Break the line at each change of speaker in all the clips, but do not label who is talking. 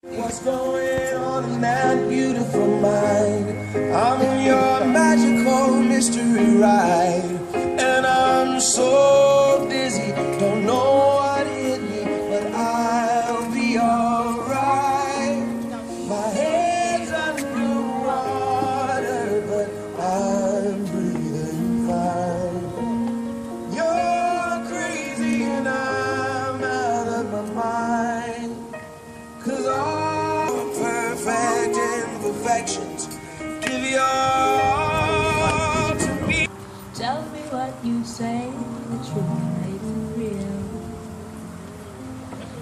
What's going on in that beautiful mind? I'm on your magical mystery ride, and I'm so dizzy, don't know what hit me, but I'll be alright. My head's under water, but I'm breathing fine. You're crazy and I'm out of my mind. 'Cause all perfect imperfections give your all to me.
Tell me what you say, the truth makes it real.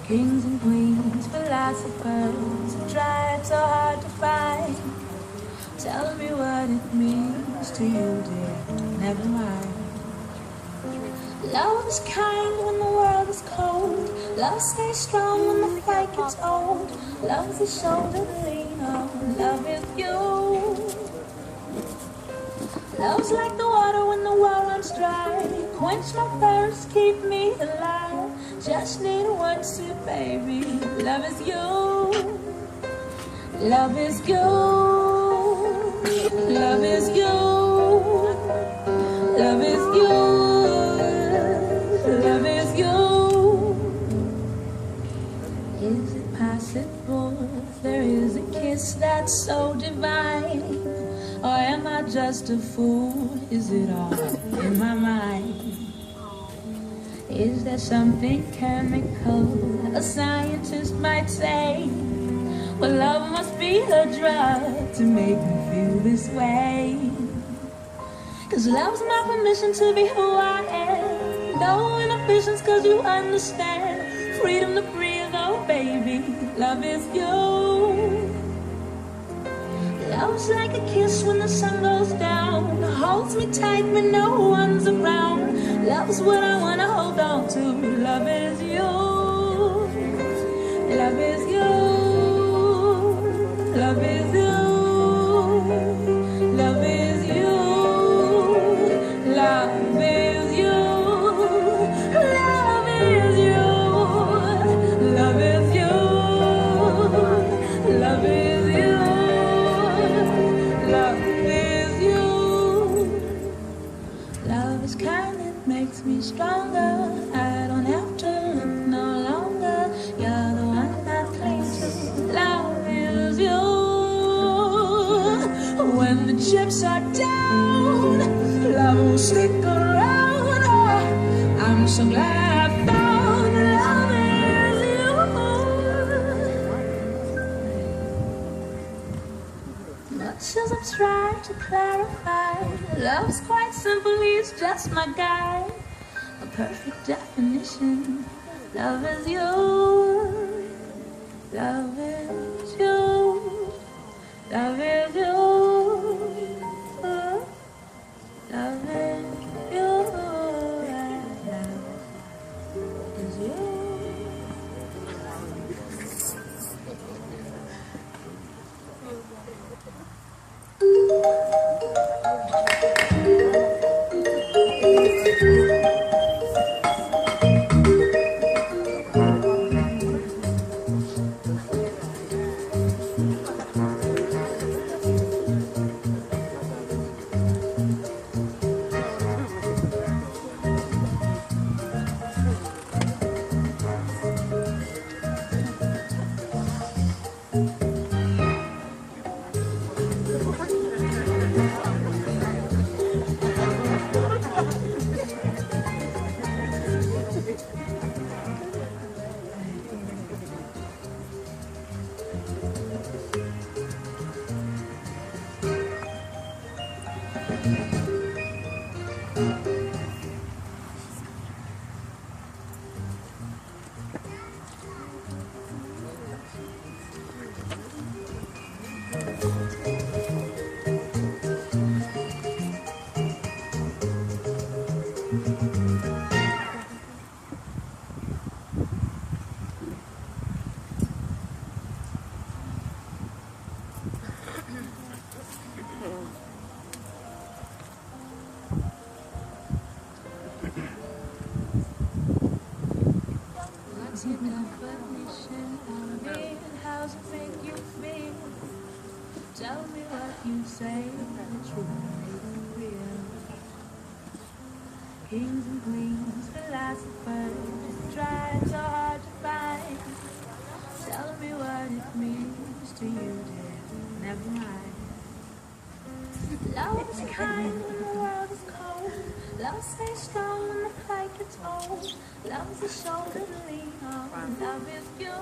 Kings and queens, philosophers have tried so hard to find. Tell me what it means to you, dear, never mind. Love is kind when the world is cold. Love stays strong when the fight gets old. Love is the shoulder to lean on. Love is you. Love's like the water when the well runs dry. Quench my thirst, keep me alive. Just need one sip, baby. Love is you. Love is you. Love is you. Love is you. Love is you. Is it possible there is a kiss that's so divine? Or am I just a fool? Is it all in my mind? Is there something chemical a scientist might say? Well, love must be a drug to make me feel this way. 'Cause love's my permission to be who I am. No inhibitions 'cause you understand. Freedom to breathe, oh baby. Love is you. Love's like a kiss when the sun goes down. Holds me tight when no one's around. Love's what I wanna hold on to. Love is you. Love is you. Love is you. Love is you. Love is you. Love is you. Love is you. Love is you. Love is you. Love is kind, it makes me stronger. I don't have to look no longer. You're the one I cling to. Love is you. When the chips are down, love will stick around. Oh, I'm so glad I found love is you. Much as I try to clarify, love's quite simple, he's just my guide. A perfect definition. Love is you. Love is you. Love is you. Love is you. Love is you. What's your definition of being? How's it feel? Kings and queens, philosophers, try so hard to find. Tell me what it means to you, dear. Never mind. Love is kind when the world is cold. Love stays strong when the fight gets old. Love is a shoulder to lean on. Love is you.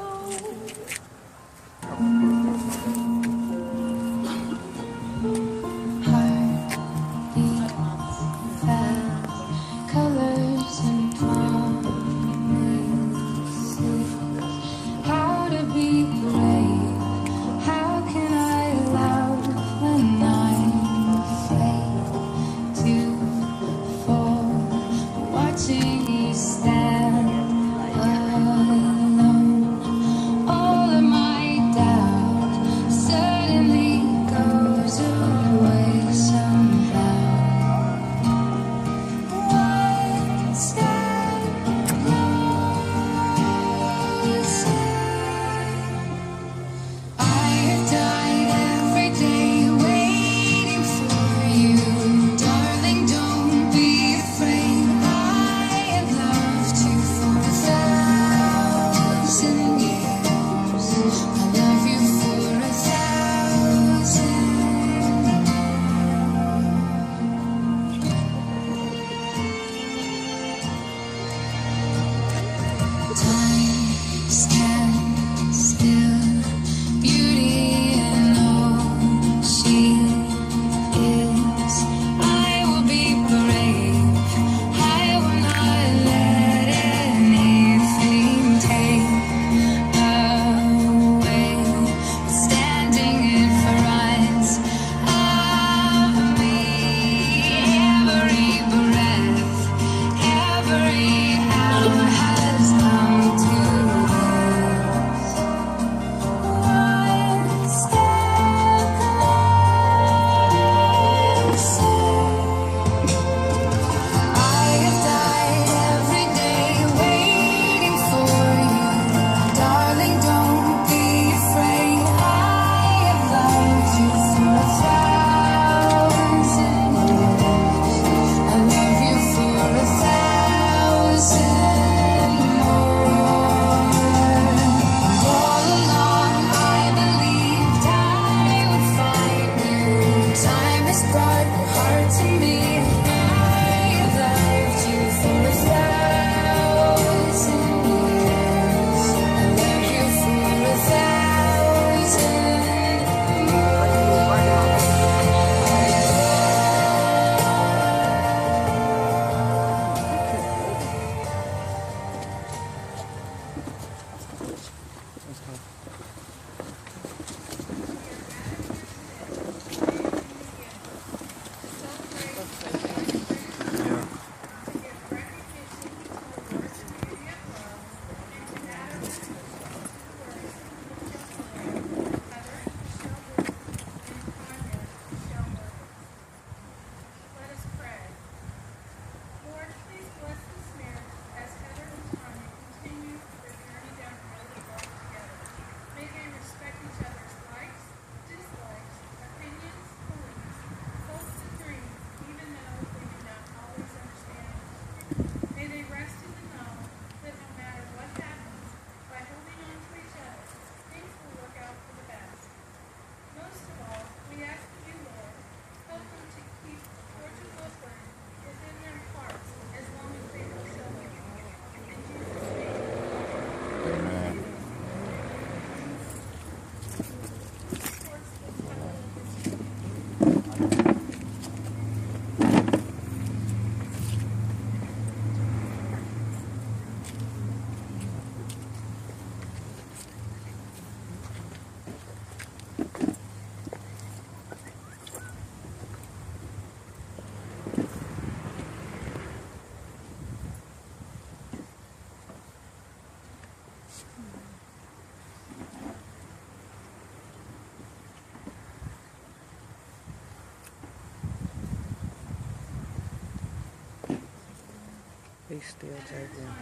Be still, Jacob.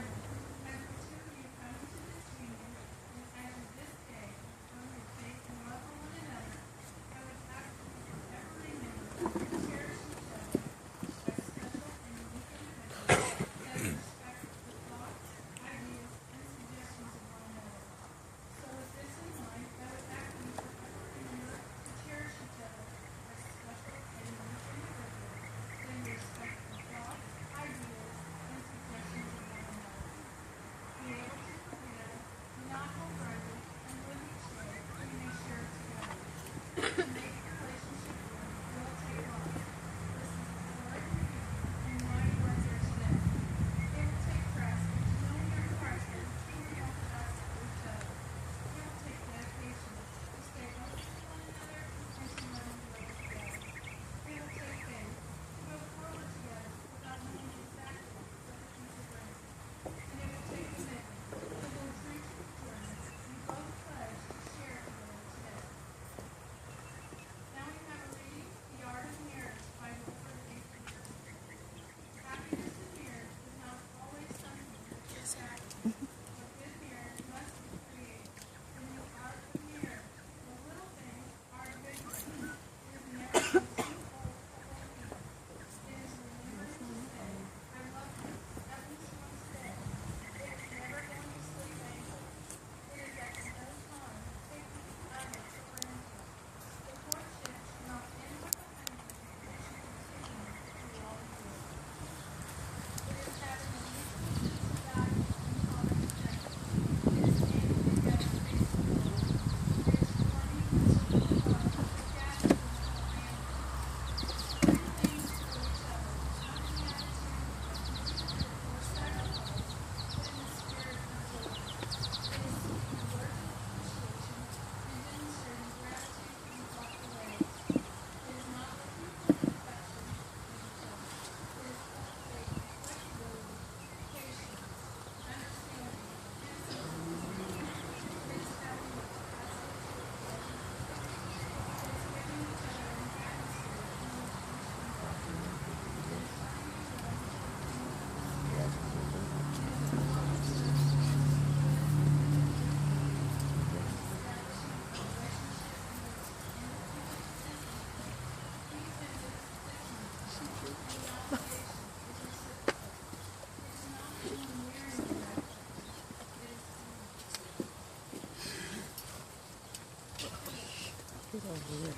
Get over here.